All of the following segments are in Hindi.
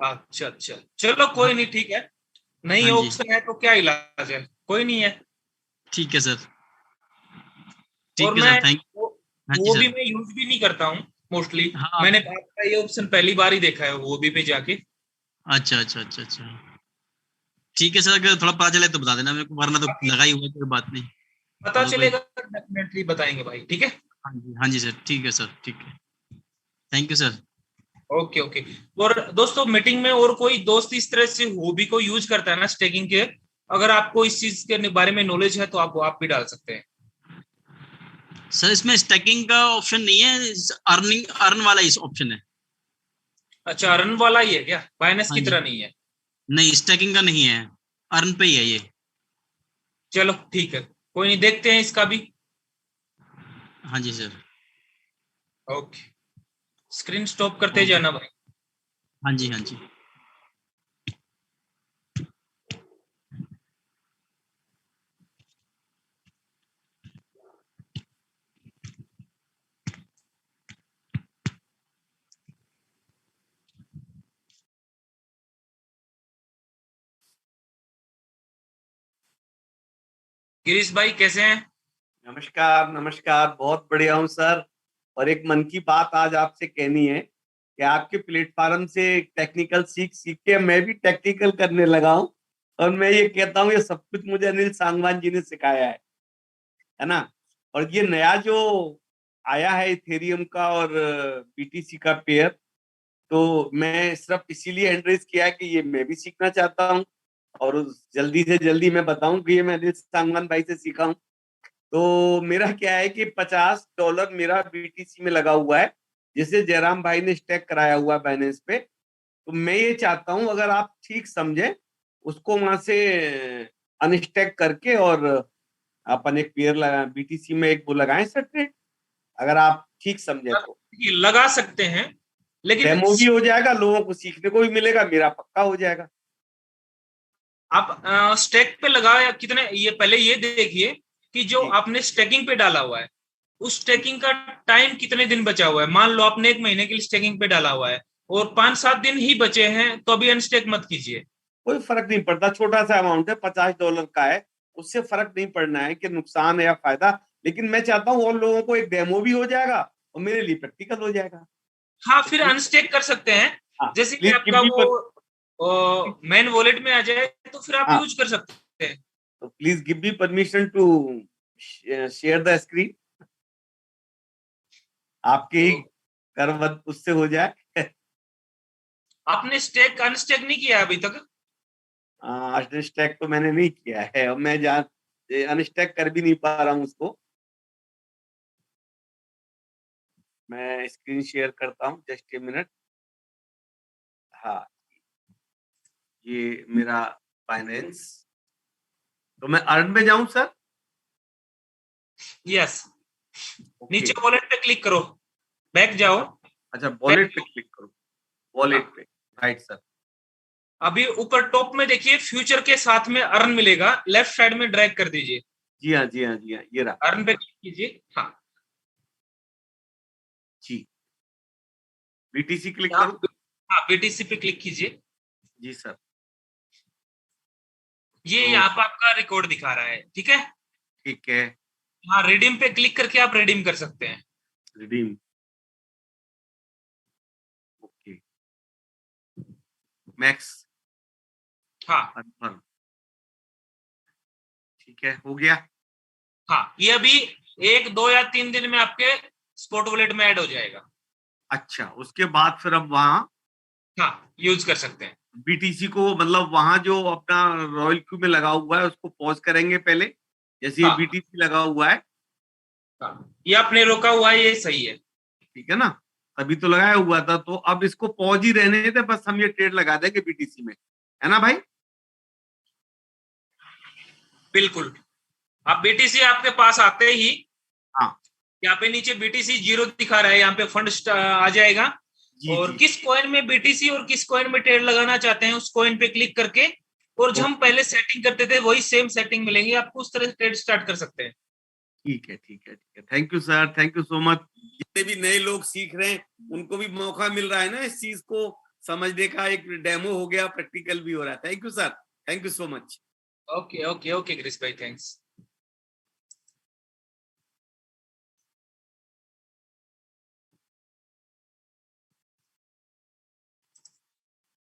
अच्छा अच्छा, चलो कोई नहीं, ठीक है। नई हाँ जी, ऑप्शन है तो क्या इलाज है, कोई नहीं है। ठीक है सर। और ठीक है मैं सर, थैंक। वो हाँ जी वो भी सर। मैं यूज भी नहीं करता हूँ मोस्टली। हाँ। मैंने आपका ये ऑप्शन पहली बार ही देखा है वो भी पे जाके। अच्छा अच्छा अच्छा अच्छा। ठीक है सर, अगर थोड़ा पता चले तो बता देना मेरे को, वरना तो बाकी लगा ही हुआ है, कोई बात नहीं। पता और कोई। चलेगा डेफिनेटली बताएंगे भाई, ठीक है। हाँ जी, हाँ जी सर, ठीक है सर, ठीक है। Thank you sir. Okay okay. और दोस्तों, मीटिंग में और कोई दोस्त इस तरह से हॉबी को यूज करता है ना स्टेकिंग के, अगर आपको इस चीज के बारे में नॉलेज है तो आप भी डाल सकते हैं। सर इसमें स्टैकिंग का ऑप्शन नहीं है, अर्निंग अर्न वाला इस ऑप्शन है। अच्छा, रन वाला ही है क्या, बाइनस हाँ की जी। तरह नहीं है? नहीं, स्टैकिंग का नहीं है, अर्न पे ही है ये। चलो ठीक है, कोई नहीं, देखते हैं इसका भी। हाँ जी सर। ओके, स्क्रीन स्टॉप करते और। जाना भाई। हाँ जी, हाँ जी। गिरीश भाई कैसे हैं? नमस्कार नमस्कार, बहुत बढ़िया हूँ सर। और एक मन की बात आज आपसे कहनी है कि आपके प्लेटफार्म से टेक्निकल सीख सीख के मैं भी टेक्निकल करने लगा हूँ। और मैं ये कहता हूँ, ये सब कुछ मुझे अनिल सांगवान जी ने सिखाया है ना। और ये नया जो आया है इथेरियम का और बीटीसी का पेयर, तो मैं सिर्फ इसीलिए एंड्रेस किया है कि ये मैं भी सीखना चाहता हूँ। और जल्दी से जल्दी मैं बताऊं कि ये मैं अनिल सांगवान भाई से सीखा हूँ। तो मेरा क्या है कि $50 मेरा बीटीसी में लगा हुआ है, जिसे जयराम भाई ने स्टेक कराया हुआ है बाइनेंस पे। तो मैं ये चाहता हूं, अगर आप ठीक समझे, उसको वहां से अनस्टेक करके और अपन एक पेयर लगा बीटीसी में, एक वो लगाएं सर ट्रेड, अगर आप ठीक समझे तो। ये लगा सकते हैं, लेकिन डेमो भी हो जाएगा, लोगों को सीखने को भी मिलेगा, मेरा पक्का हो जाएगा। आप स्टेक पे लगाया कितने, ये पहले ये देखिए कि जो जी। आपने स्टेकिंग पे डाला हुआ है उस स्टेकिंग का टाइम कितने दिन बचा हुआ है। मान लो आपने 1 महीने के लिए स्टेकिंग पे डाला हुआ है और 5-7 दिन ही बचे हैं, तो अभी अनस्टेक मत कीजिए। कोई फर्क नहीं पड़ता, छोटा सा अमाउंट है, $50 का है। उससे फर्क नहीं पड़ना है कि नुकसान है या फायदा। लेकिन मैं चाहता हूँ और लोगों को एक डेमो भी हो जाएगा और मेरे लिए प्रैक्टिकल हो जाएगा। हाँ, तो फिर प्लीज। अनस्टेक कर सकते हैं। हाँ, जैसे कि प्लीज गिव आपका मी वो मेन वॉलेट में आ जाए तो फिर आप हाँ, यूज कर सकते हैं। तो please give me permission to share the screen. आपके ही तो कर्मवत उससे हो जाए। आपने स्टेक अनस्टेक नहीं किया अभी तक? अनस्टैक तो मैंने नहीं किया है, और मैं जहाँ अनस्टैक कर भी नहीं पा रहा हूँ उसको। मैं स्क्रीन शेयर करता हूँ, जस्ट ए मिनट। हाँ, ये मेरा फाइनेंस। तो मैं अर्न में जाऊं सर? Yes, okay. नीचे वॉलेट पे क्लिक करो, बैक जाओ। अच्छा, बैक वॉलेट पे क्लिक करो। वॉलेट हाँ, पे। Right sir. अभी ऊपर टॉप में देखिए फ्यूचर के साथ में अर्न मिलेगा, लेफ्ट साइड में ड्रैग कर दीजिए। जी हाँ, जी हाँ, जी हाँ, ये रहा। अर्न पे क्लिक कीजिए। हाँ, जी। बीटीसी क्लिक यहाँ करूं? हाँ, बीटीसी पे क्लिक कीजिए। जी सर। ये तो यहाँ पे आपका रिकॉर्ड दिखा रहा है, ठीक है। ठीक है। हाँ, रिडीम पे क्लिक करके आप रिडीम कर सकते हैं। रिडीम। ओके। मैक्स। हाँ कंफर्म। ठीक है, हो गया। हाँ, ये अभी 1, 2 या 3 दिन में आपके स्पॉट वॉलेट में ऐड हो जाएगा। अच्छा, उसके बाद फिर अब वहाँ हाँ, यूज कर सकते हैं। बीटीसी को, मतलब वहां जो अपना रॉयल क्यू में लगा हुआ है उसको पॉज करेंगे पहले, जैसे ये हाँ बीटीसी लगा हुआ है। हाँ, ये आपने रोका हुआ है, ये सही है। ठीक है ना। तभी तो लगाया हुआ था, तो अब इसको पॉज ही रहने देते, बस हम ये ट्रेड लगा देंगे बीटीसी में, है ना भाई? बिल्कुल। अब बीटीसी आपके पास आते ही हाँ। यहाँ पे नीचे बीटीसी जीरो दिखा रहा है, यहाँ पे फंड आ जाएगा। जी और जी। किस कॉइन में बीटीसी और किस कॉइन में ट्रेड लगाना चाहते हैं उस कॉइन पे क्लिक करके, और जो हम ओके। पहले सेटिंग करते थे वही सेम सेटिंग मिलेंगे आपको, उस तरह से ट्रेड स्टार्ट कर सकते हैं। ठीक है, ठीक है, ठीक है। Thank you sir, thank you so much. जितने भी नए लोग सीख रहे हैं उनको भी मौका मिल रहा है ना इस चीज को समझने का एक डेमो हो गया, प्रैक्टिकल भी हो रहा है। Thank you sir, thank you so much. Okay okay okay Girish भाई, थैंक्स।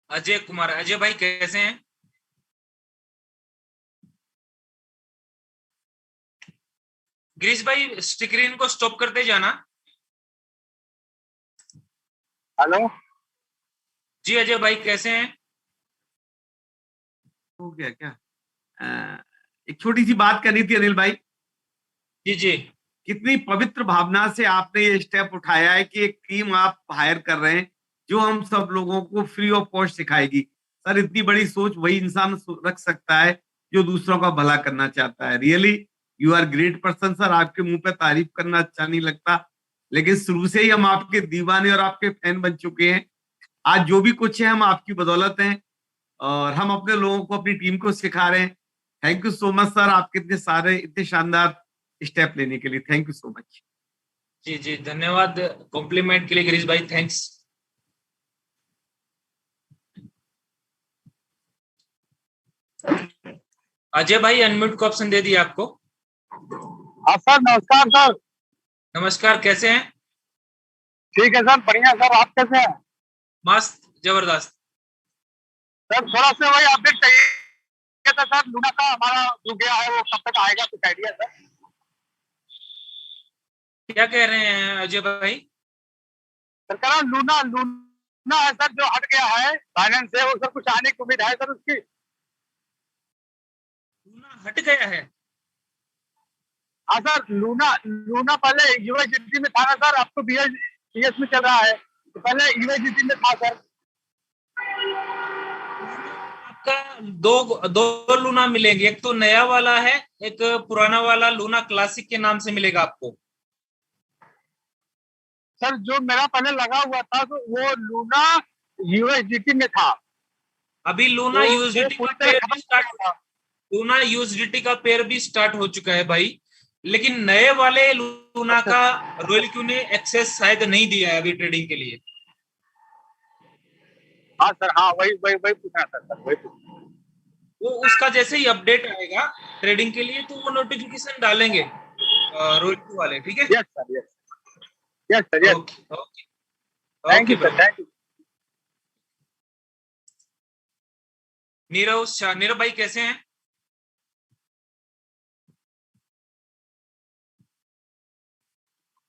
अजय कुमार, अजय भाई कैसे हैं? गिरीश भाई स्क्रीन को स्टॉप करते जाना। हेलो जी अजय भाई कैसे हैं? हो गया क्या? एक छोटी सी बात करनी थी अनिल भाई। जी जी। कितनी पवित्र भावना से आपने ये स्टेप उठाया है कि एक टीम आप हायर कर रहे हैं जो हम सब लोगों को फ्री ऑफ कॉस्ट सिखाएगी। सर इतनी बड़ी सोच वही इंसान रख सकता है जो दूसरों का भला करना चाहता है। Really you are great person sir. आपके मुंह पे तारीफ करना अच्छा नहीं लगता, लेकिन शुरू से ही हम आपके दीवाने और आपके फैन बन चुके हैं। आज जो भी कुछ है हम आपकी बदौलत हैं, और हम अपने लोगों को, अपनी टीम को सिखा रहे हैं। Thank you so much sir, आपके इतने सारे इतने शानदार स्टेप लेने के लिए। Thank you so much. जी जी धन्यवाद कॉम्प्लीमेंट के लिए गिरीश भाई, थैंक्स। अजय भाई अनम्यूट को ऑप्शन दे दिया आपको। हाँ सर, नमस्कार सर। नमस्कार, कैसे हैं? ठीक है सर, बढ़िया सर, आप कैसे हैं? मस्त, जबरदस्त। सर थोड़ा सा वही अपडेट चाहिए था सर, लूना का हमारा जो गया है वो कब तक आएगा, कुछ आइडिया सर? क्या कह रहे हैं अजय भाई? सर कह रहा लूना लूना है सर जो हट गया है फाइनेंस से, वो सर कुछ आने की उम्मीद है सर उसकी? लूना हट गया है? हाँ सर, लूना लूना पहले यूएसडीटी में था ना सर, अब तो बीएस में चल रहा है, तो पहले यूएसडीटी में था सर। आपका दो दो लूना मिलेंगे, एक तो नया वाला है, एक पुराना वाला लूना क्लासिक के नाम से मिलेगा आपको। सर जो मेरा पहले लगा हुआ था तो वो लूना यूएसडीटी में था। अभी लूना तो यूएसडीटी का पेयर भी स्टार्ट, लूना यूएसडीटी का पेयर भी स्टार्ट हो चुका है भाई, लेकिन नए वाले लूना का रॉयल क्यू ने एक्सेस शायद नहीं दिया है अभी ट्रेडिंग के लिए। हाँ सर, हाँ वही वही वही पूछना था सर, वही पूछना। वो उसका जैसे ही अपडेट आएगा ट्रेडिंग के लिए तो वो नोटिफिकेशन डालेंगे रॉयल क्यू वाले, ठीक है? Yes sir, yes yes sir, yes. Okay okay thank you okay sir, thank you. Nirav Shah, Nirav भाई कैसे हैं?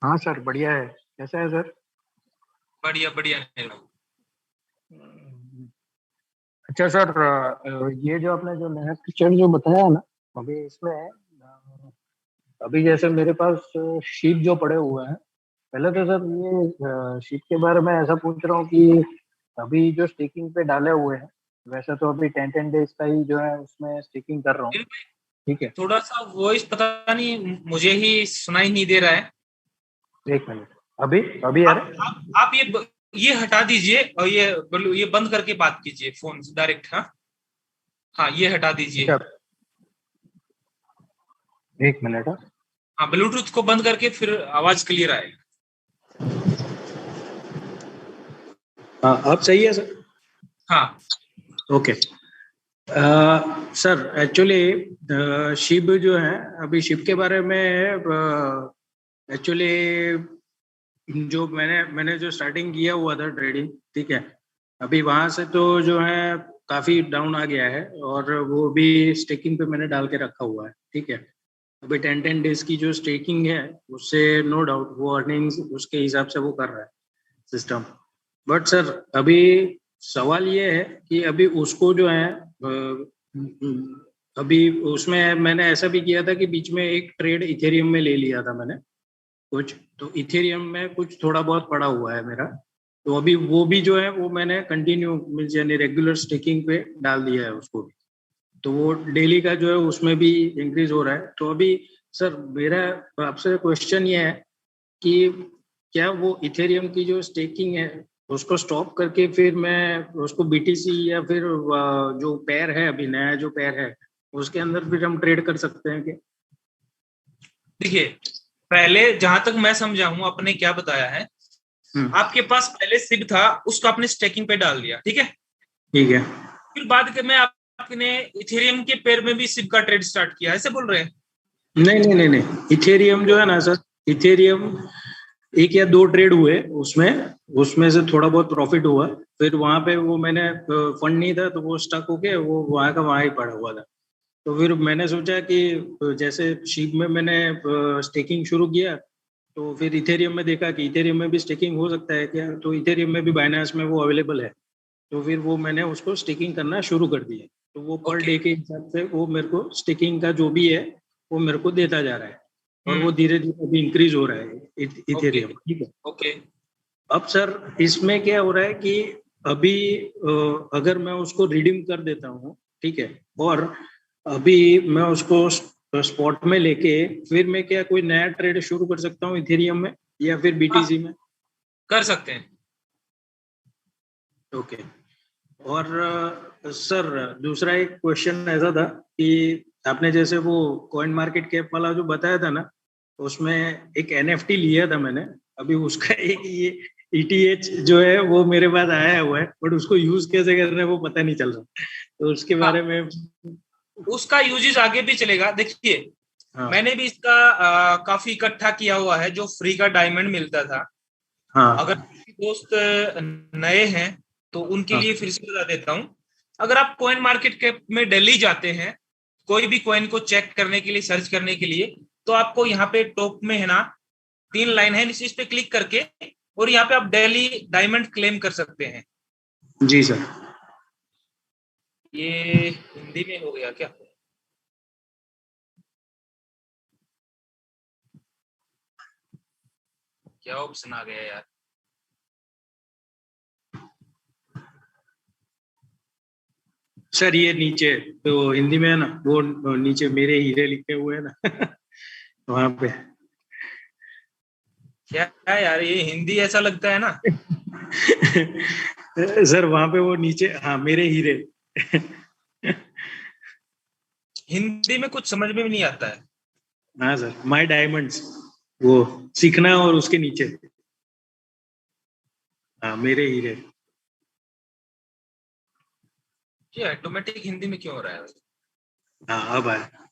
हाँ सर, बढ़िया है। कैसा है सर? बढ़िया बढ़िया नीरव। अच्छा सर, ये जो आपने जो नया फीचर जो बताया ना अभी इसमें, अभी जैसे मेरे पास शीप जो पड़े हुए हैं, पहले तो सर ये शीप के बारे में ऐसा पूछ रहा हूँ कि अभी जो स्टेकिंग पे डाले हुए हैं, वैसे तो अभी 10 डेज का ही जो है उसमें स्टेकिंग कर रहा हूँ, ठीक है? थोड़ा सा वॉइस पता नहीं मुझे ही सुनाई नहीं दे रहा है। एक मिनट, अभी अभी आ रहा है? आप ये हटा दीजिए और ये बंद करके बात कीजिए फोन से डायरेक्ट। हाँ हाँ, ये हटा दीजिए। एक मिनट। हाँ, ब्लूटूथ को बंद करके फिर आवाज क्लियर आएगा। हाँ, अब सही है सर? हाँ ओके। सर एक्चुअली शिप जो है, अभी शिप के बारे में एक्चुअली जो मैंने जो स्टार्टिंग किया हुआ था ट्रेडिंग, ठीक है, अभी वहां से तो जो है काफी डाउन आ गया है, और वो भी स्टेकिंग पे मैंने डाल के रखा हुआ है, ठीक है। अभी 10 डेज की जो स्टेकिंग है उससे नो डाउट वो अर्निंग्स उसके हिसाब से वो कर रहा है सिस्टम। बट सर अभी सवाल ये है कि अभी उसको जो है अभी उसमें मैंने ऐसा भी किया था कि बीच में एक ट्रेड इथेरियम में ले लिया था मैंने कुछ, तो इथेरियम में कुछ थोड़ा बहुत पड़ा हुआ है मेरा, तो अभी वो भी जो है वो मैंने कंटिन्यू मींस यानी रेगुलर स्टेकिंग पे डाल दिया है उसको भी, तो वो डेली का जो है उसमें भी इंक्रीज हो रहा है। तो अभी सर मेरा आपसे क्वेश्चन ये है कि क्या वो इथेरियम की जो स्टेकिंग है उसको स्टॉप करके फिर मैं उसको बीटीसी या फिर जो पेयर है अभी नया जो पेयर है उसके अंदर फिर हम ट्रेड कर सकते हैं क्या? देखिए, पहले जहां तक मैं समझा हूं आपने क्या बताया है आपके पास पहले सिप था, उसको आपने स्टेकिंग पे डाल दिया, ठीक है। ठीक है। फिर बाद में आपने इथेरियम के पेयर में भी सिप का ट्रेड स्टार्ट किया, ऐसे बोल रहे हैं? नहीं, इथेरियम जो है ना सर, इथेरियम 1 या 2 ट्रेड हुए, उसमें से थोड़ा बहुत प्रॉफिट हुआ। फिर वहां पे वो मैंने फंड नहीं था तो वो स्टक होके वो वहां का वहां ही पड़ा हुआ था। तो फिर मैंने सोचा कि जैसे शीप में मैंने स्टेकिंग शुरू किया, तो फिर इथेरियम में देखा कि इथेरियम में भी स्टेकिंग हो सकता है क्या, तो इथेरियम में भी बाइनेंस में वो अवेलेबल है। तो फिर वो मैंने उसको स्टेकिंग करना शुरू कर दिया। तो वो पर डे के हिसाब से वो मेरे को स्टेकिंग का जो भी है वो मेरे को देता जा रहा है, और वो धीरे धीरे अभी इंक्रीज हो रहा है इथेरियम। ठीक है। ओके। अब सर इसमें क्या हो रहा है कि अभी अगर मैं उसको रिडीम कर देता हूँ, ठीक है, और अभी मैं उसको स्पॉट में लेके फिर मैं क्या कोई नया ट्रेड शुरू कर सकता हूँ इथेरियम में या फिर बीटीसी में? कर सकते हैं। ओके। और सर दूसरा एक क्वेश्चन ऐसा था कि आपने जैसे वो कॉइन मार्केट कैप वाला जो बताया था ना, उसमें एक एनएफटी लिया था मैंने। अभी उसका एक ये ईटीएच जो है वो मेरे पास आया हुआ है, बट उसको यूज कैसे करना है वो पता नहीं चल रहा, तो उसके बारे में। उसका यूजेस आगे भी चलेगा। देखिए, मैंने भी इसका काफी इकट्ठा किया हुआ है, जो फ्री का डायमंड मिलता था। अगर दोस्त नए हैं तो उनके लिए फिर से बता देता हूँ। अगर आप कॉइन मार्केट कैप में दिल्ली जाते हैं, कोई भी कॉइन को चेक करने के लिए, सर्च करने के लिए, तो आपको यहाँ पे टॉप में है ना 3 लाइन है, इस पे क्लिक करके और यहाँ पे आप डेली डायमंड क्लेम कर सकते हैं। जी सर। ये हिंदी में हो गया क्या? क्या ऑप्शन आ गया यार? सर ये नीचे तो हिंदी में है ना, वो नीचे मेरे हीरे लिखे हुए हैं ना वहां पे। क्या है यार, ये हिंदी ऐसा लगता है ना। सर वहां पे वो नीचे, हाँ, मेरे हीरे। हिंदी में कुछ समझ में भी नहीं आता है। हाँ सर, माय डायमंड्स, वो सीखना और उसके नीचे, हाँ, मेरे हीरे। ये ऑटोमेटिक हिंदी में क्यों हो रहा है? हाँ अब आया।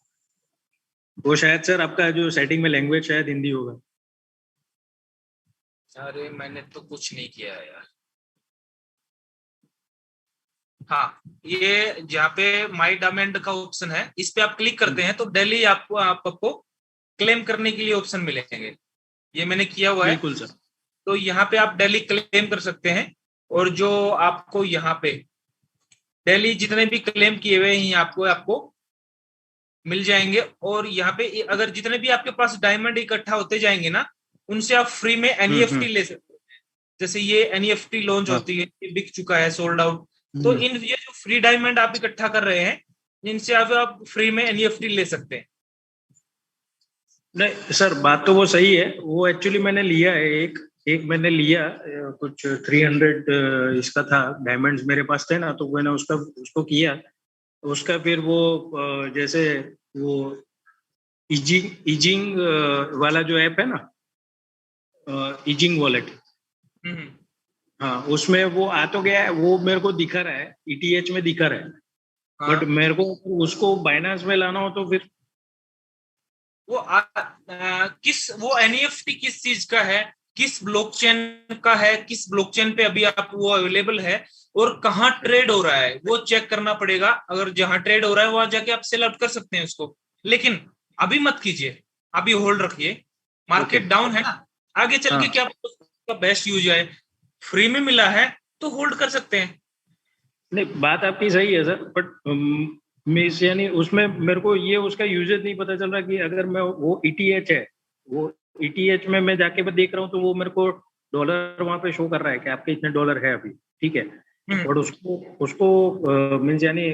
वो शायद सर आपका जो सेटिंग में लैंग्वेज शायद हिंदी होगा। अरे मैंने तो कुछ नहीं किया है यार। हाँ, ये जहाँ पे माई डायमंड का ऑप्शन है, इस पे आप क्लिक करते हैं तो डेली आपको क्लेम करने के लिए ऑप्शन मिलेंगे। ये मैंने किया हुआ है। बिल्कुल सर। तो यहाँ पे आप डेली क्लेम कर सकते हैं, और जो आपको यहाँ पे डेली जितने भी क्लेम किए हुए हैं आपको मिल जाएंगे। और यहाँ पे अगर जितने भी आपके पास डायमंड इकट्ठा होते जाएंगे ना, उनसे आप फ्री में एनईएफटी ले सकते हैं। जैसे ये एनईएफटी लॉन्च होती है, ये बिक चुका है, सोल्ड आउट। तो ये जो फ्री डायमंड आप इकट्ठा कर रहे हैं, इनसे आप फ्री में एनईएफटी ले सकते हैं। नहीं सर, बात तो वो सही है। वो एक्चुअली मैंने लिया है, एक मैंने लिया, कुछ 300 इसका था, डायमंड्स मेरे पास थे ना, तो मैंने उसको किया। उसका फिर वो जैसे वो इजिंग वाला जो ऐप है ना, इजिंग वॉलेट, हाँ, उसमें वो आ तो गया है, वो मेरे को दिखा रहा है, ईटीएच में दिखा रहा है। बट मेरे को उसको बाइनेंस में लाना हो तो फिर वो एनईएफटी किस चीज का है, किस ब्लॉकचेन का है, किस ब्लॉकचेन पे अभी आप वो अवेलेबल है, और कहाँ ट्रेड हो रहा है, वो चेक करना पड़ेगा। अगर जहां ट्रेड हो रहा है वहां जाके आप सेल आउट कर सकते हैं उसको, लेकिन अभी मत कीजिए, अभी होल्ड रखिए। मार्केट डाउन है ना, आगे चल के क्या उसका बेस्ट यूज है, फ्री में मिला है तो होल्ड कर सकते हैं। नहीं, बात आपकी सही है सर, बट यानी उसमें मेरे को ये उसका यूजेज नहीं पता चल रहा कि अगर मैं वो ईटीएच है, वो ईटीएच में मैं जाके देख रहा हूँ तो वो मेरे को डॉलर वहां पे शो कर रहा है कि आपके इतने डॉलर है अभी, ठीक है। और उसको मीन्स यानी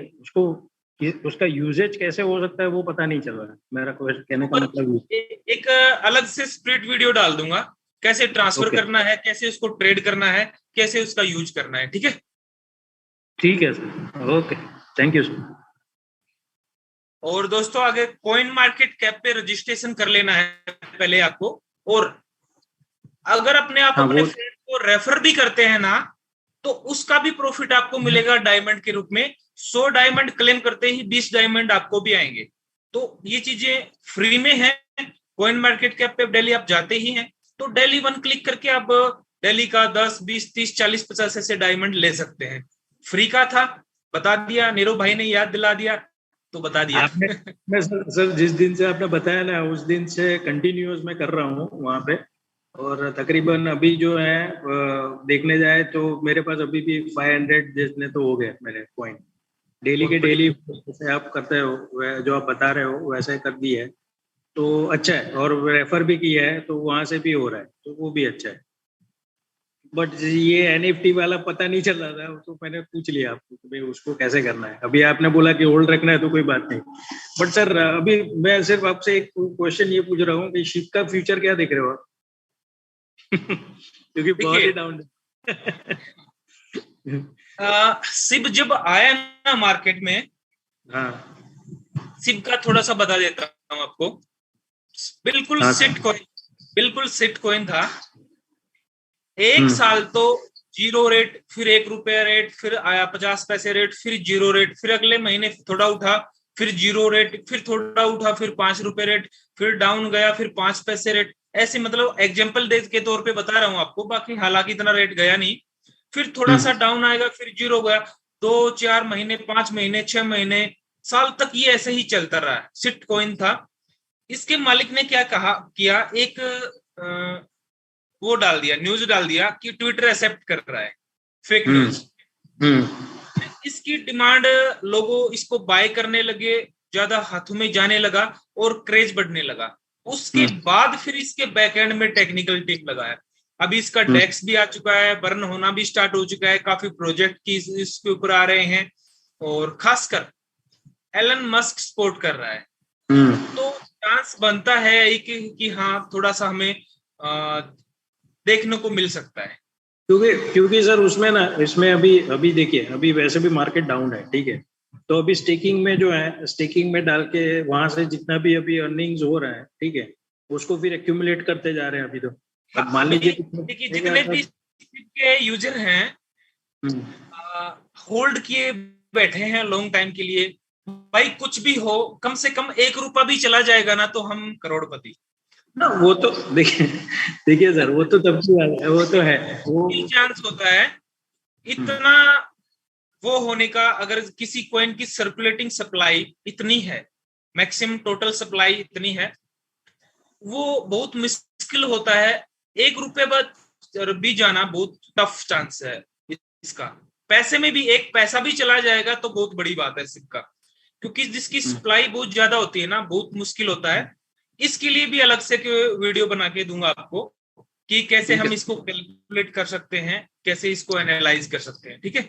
उसका यूजेज कैसे हो सकता है वो पता नहीं चल रहा है। मेरा कहने का मतलब एक अलग से स्प्लिट वीडियो डाल दूंगा, कैसे ट्रांसफर करना है, कैसे उसको ट्रेड करना है, कैसे उसका यूज करना है। ठीक है, ठीक है sir, okay, thank you sir. और दोस्तों आगे कॉइन मार्केट कैप पे रजिस्ट्रेशन कर लेना है पहले आपको। और अगर अपने आप अपने फ्रेंड वो रेफर भी करते हैं ना, तो उसका भी प्रॉफिट आपको मिलेगा डायमंड के रूप में। 100 डायमंड क्लेम करते ही 20 डायमंड आपको भी आएंगे। तो ये चीजें फ्री में है। कॉइन मार्केट कैप पे डेली आप जाते ही हैं, तो डेली 1 क्लिक करके आप डेली का 10, 20, 30, 40, 50 ऐसे डायमंड ले सकते हैं। फ्री का था, बता दिया, नीरव भाई ने याद दिला दिया तो बता दिया। मैं सर जिस दिन से आपने बताया ना, उस दिन से कंटिन्यूअस मैं कर रहा हूँ वहाँ पे। और तकरीबन अभी जो है देखने जाए तो मेरे पास अभी भी 500 जितने तो हो गए मेरे कॉइन। डेली के डेली जैसे आप करते हो, जो आप बता रहे हो वैसे कर दी है तो अच्छा है। और रेफर भी किया है तो वहां से भी हो रहा है, तो वो भी अच्छा है। बट ये एनएफटी वाला पता नहीं चल रहा था, तो मैंने पूछ लिया आपको कि भाई उसको कैसे करना है। अभी आपने बोला कि होल्ड रखना है तो कोई बात नहीं। बट सर अभी मैं सिर्फ आपसे एक क्वेश्चन ये पूछ रहा हूँ कि शिप का फ्यूचर क्या देख रहे हो आप? क्योंकि बहुत ही डाउन सिप जब आया ना मार्केट में, हाँ सिप का थोड़ा सा बता देता हूँ आपको। बिल्कुल हाँ, बिल्कुल सिट कॉइन था। एक साल तो 0 रेट, फिर 1 रुपया रेट, फिर आया 50 पैसे रेट, फिर 0 रेट, फिर अगले महीने थोड़ा उठा, फिर 0 रेट, फिर थोड़ा उठा, फिर 5 रुपए रेट, फिर डाउन गया, फिर 5 पैसे रेट। ऐसे मतलब एग्जाम्पल के तौर पे बता रहा हूँ आपको, बाकी हालांकि इतना रेट गया नहीं। फिर थोड़ा सा डाउन आएगा, फिर 0 गया। 2, 4 महीने, 5 महीने, 6 महीने, साल तक ये ऐसे ही चलता रहा है। सिट कॉइन था। इसके मालिक ने क्या किया, एक वो डाल दिया, न्यूज डाल दिया कि ट्विटर एक्सेप्ट कर रहा है, फेक न्यूज। इसकी डिमांड, लोगों इसको बाय करने लगे, ज्यादा हाथों में जाने लगा और क्रेज बढ़ने लगा। उसके बाद फिर इसके बैकएंड में टेक्निकल टीम लगाया। अभी इसका डेक्स भी आ चुका है, बर्न होना भी स्टार्ट हो चुका है, काफी प्रोजेक्ट की इसके ऊपर आ रहे हैं, और खासकर एलन मस्क सपोर्ट कर रहा है। तो चांस बनता है कि हाँ थोड़ा सा हमें देखने को मिल सकता है। क्योंकि सर उसमें ना, इसमें अभी देखिए, अभी वैसे भी मार्केट डाउन है, ठीक है। तो अभी स्टेकिंग में जो है, स्टेकिंग में डाल के वहां से जितना भी अभी अर्निंग्स हो रहा है, ठीक है, उसको फिर एक्यूमुलेट करते जा रहे हैं अभी। तो अब मान लीजिए जितने भी के यूजर हैं होल्ड किए बैठे हैं लॉन्ग टाइम के लिए, भाई कुछ भी हो, कम से कम 1 रुपया भी चला जाएगा ना तो हम करोड़पति। ना वो तो देखिए सर, वो तो तब की बात है, वो तो है, वो चांस होता है इतना वो होने का। अगर किसी कॉइन की सर्कुलेटिंग सप्लाई इतनी है, मैक्सिमम टोटल सप्लाई इतनी है, वो बहुत मुश्किल होता है। 1 रुपये बाद भी जाना बहुत टफ चांस है इसका। पैसे में भी 1 पैसा भी चला जाएगा तो बहुत बड़ी बात है सिक्का, क्योंकि जिसकी सप्लाई बहुत ज्यादा होती है ना, बहुत मुश्किल होता है। इसके लिए भी अलग से वीडियो बना के दूंगा आपको कि कैसे हम इसको कैलकुलेट कर सकते हैं, कैसे इसको एनालाइज कर सकते हैं। ठीक है,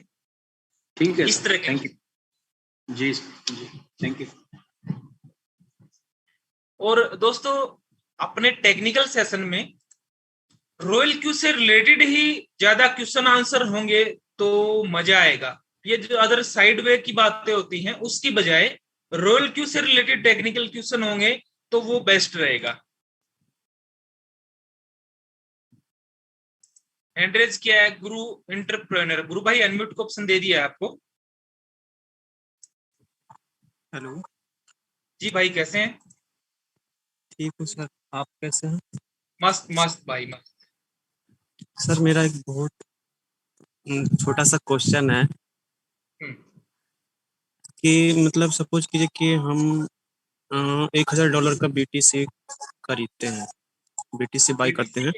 ठीक है, इस तरह के। थैंक यू जी, थैंक यू। और दोस्तों, अपने टेक्निकल सेशन में रॉयल क्यू से रिलेटेड ही ज्यादा क्वेश्चन आंसर होंगे तो मजा आएगा। ये जो अदर साइडवे की बातें होती हैं उसकी बजाय रॉयल क्यू से रिलेटेड टेक्निकल क्वेश्चन होंगे तो वो बेस्ट रहेगा। एंड्रेज क्या है? गुरु एंटरप्रेन्योर। गुरु भाई अनम्यूट को ऑप्शन दे दिया है आपको। हेलो जी भाई, कैसे हैं? ठीक हूँ सर, आप कैसे हैं? मस्त मस्त भाई, मस्त। सर मेरा एक बहुत छोटा सा क्वेश्चन है कि मतलब सपोज कीजिए कि हम $1000 का BTC खरीदते हैं, BTC बाय करते हैं।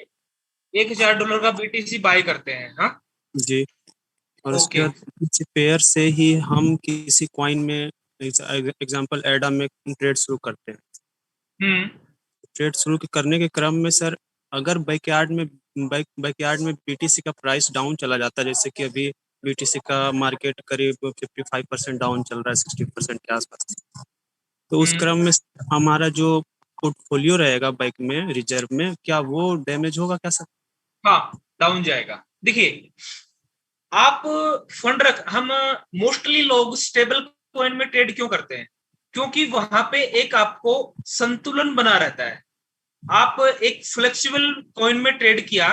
$1000 का BTC बाय करते हैं, हाँ जी। और उसके बाद किसी पेयर से ही हम किसी कॉइन में, एग्जांपल एडा में ट्रेड शुरू करते हैं। ट्रेड शुरू करने के क्रम में सर, अगर बैकयार्ड में BTC का प्राइस डाउन चला जाता है, जैसे कि अभी BTC का मार्केट करीब 55% डाउन चल रहा है, 60% के आसपास, तो उस क्रम में हमारा जो पोर्टफोलियो रहेगा बैंक में रिजर्व में, क्या वो डैमेज होगा क्या सर? हाँ, डाउन जाएगा। देखिए, आप फंड हम मोस्टली लोग स्टेबल कॉइन में ट्रेड क्यों करते हैं? क्योंकि वहां पे एक आपको संतुलन बना रहता है। आप एक फ्लेक्सिबल कॉइन में ट्रेड किया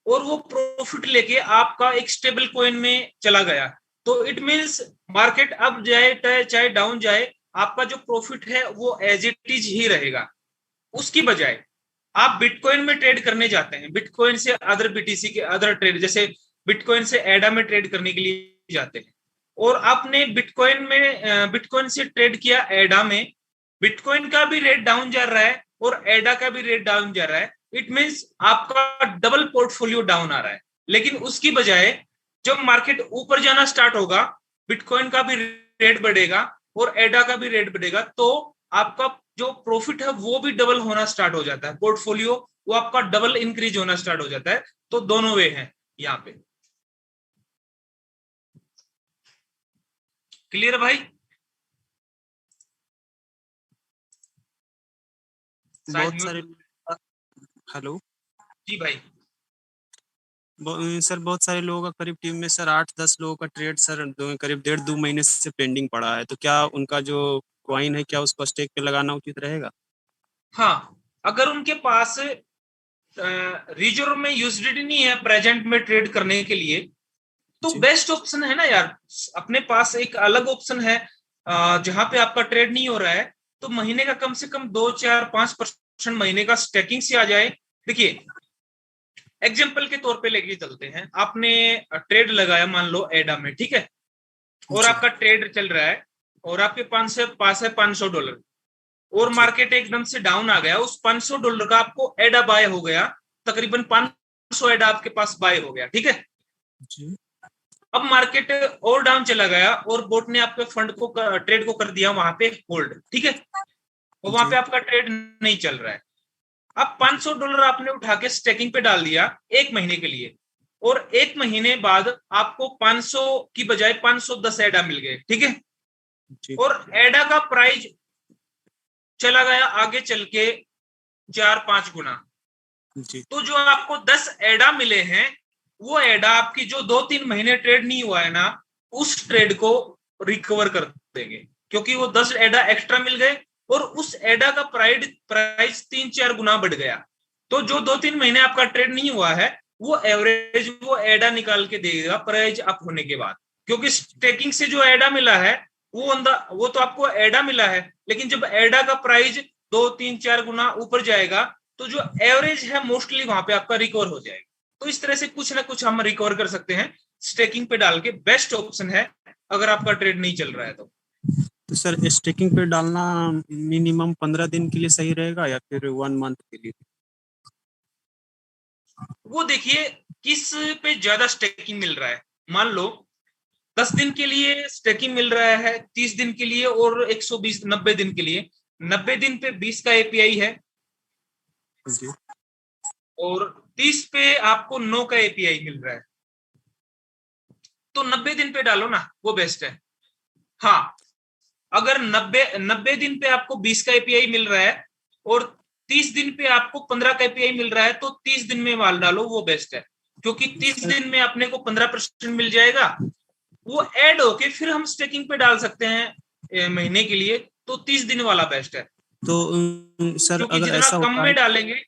और वो प्रॉफिट लेके आपका एक स्टेबल कॉइन में चला गया, तो इट मींस मार्केट अप जाए चाहे डाउन जाए, आपका जो प्रॉफिट है वो एज इट इज ही रहेगा। उसकी बजाय आप बिटकॉइन में ट्रेड करने जाते हैं, बिटकॉइन से अदर बीटीसी के अदर ट्रेड, जैसे बिटकॉइन से एडा में ट्रेड करने के लिए जाते हैं, और आपने बिटकॉइन से ट्रेड किया एडा में, बिटकॉइन का भी रेट डाउन जा रहा है और एडा का भी रेट डाउन जा रहा है, इट मींस आपका डबल पोर्टफोलियो डाउन आ रहा है। लेकिन उसकी बजाय जब मार्केट ऊपर जाना स्टार्ट होगा, बिटकॉइन का भी रेट बढ़ेगा और एडा का भी रेट बढ़ेगा, तो आपका जो प्रॉफिट है वो भी डबल होना स्टार्ट हो जाता है, पोर्टफोलियो वो आपका डबल इंक्रीज होना स्टार्ट हो जाता है। तो दोनों वे हैं यहाँ पे। क्लियर भाई? बहुत सारे, हेलो जी भाई। सर बहुत सारे लोगों का करीब टीम में सर 8-10 लोगों का ट्रेड सर करीब 1.5-2 महीने से पेंडिंग पड़ा है, तो क्या उनका जो कॉइन है क्या उसको स्टेक पे लगाना उचित रहेगा? हाँ, अगर उनके पास रिजर्व में यूएसडीटी नहीं है प्रेजेंट में ट्रेड करने के लिए, तो बेस्ट ऑप्शन है ना यार, अपने पास एक अलग ऑप्शन है जहां पे आपका ट्रेड नहीं हो रहा है, तो महीने का कम से कम 2-4-5% महीने का स्टेकिंग से आ जाए। देखिए एग्जाम्पल के तौर पे लेके चलते हैं, आपने ट्रेड लगाया मान लो एडा में, ठीक है, और आपका ट्रेड चल रहा है और आपके पास है $500 और मार्केट एकदम से डाउन आ गया, उस $500 का आपको एडा बाय हो गया, तकरीबन 500 एडा आपके पास बाय हो गया, ठीक है जी। अब मार्केट और डाउन चला गया और बोट ने आपके फंड को ट्रेड को कर दिया वहां पे होल्ड, ठीक है, और वहां पे आपका ट्रेड नहीं चल रहा है। अब $500 आपने उठा के स्टेकिंग पे डाल दिया 1 महीने के लिए, और 1 महीने बाद आपको 500 की बजाय 510 एडा मिल गए, ठीक है, और एडा का प्राइस चला गया आगे चल के 4-5 गुना। तो जो आपको 10 एडा मिले हैं, वो एडा आपकी जो 2-3 महीने ट्रेड नहीं हुआ है ना, उस ट्रेड को रिकवर कर देंगे, क्योंकि वो 10 एडा एक्स्ट्रा मिल गए और उस एडा का प्राइस 3-4 गुना बढ़ गया। तो जो 2-3 महीने आपका ट्रेड नहीं हुआ है, वो एवरेज वो एडा निकाल के देगा प्राइस अप होने के बाद, क्योंकि स्टेकिंग से जो एडा मिला है वो तो आपको एडा मिला है, लेकिन जब एडा का प्राइस 2-3-4 गुना ऊपर जाएगा, तो जो एवरेज है मोस्टली वहां पे आपका रिकवर हो जाएगा। तो इस तरह से कुछ ना कुछ हम रिकवर कर सकते हैं स्टेकिंग पे डाल के, बेस्ट ऑप्शन है अगर आपका ट्रेड नहीं चल रहा है तो सर स्टेकिंग पे डालना मिनिमम 15 दिन के लिए सही रहेगा या फिर 1 मंथ के लिए? वो देखिए किस पे ज्यादा स्टेकिंग मिल रहा है। मान लो 10 दिन के लिए स्टेकिंग मिल रहा है, 30 दिन के लिए और 120 90 दिन के लिए। 90 दिन पे 20 का एपीआई है और 30 पे आपको 9 का एपीआई मिल रहा है, तो 90 दिन पे डालो ना, वो बेस्ट है। हाँ, अगर 90 दिन पे आपको 20 का एपीआई मिल रहा है और 30 दिन पे आपको 15 का एपीआई मिल रहा है, तो 30 दिन में माल डालो, वो बेस्ट है, क्योंकि 30 दिन में अपने को 15% मिल जाएगा, वो ऐड होके फिर हम स्टेकिंग पे डाल सकते हैं महीने के लिए, तो 30 दिन वाला बेस्ट है। तो सर अगर ऐसा कम में डालेंगे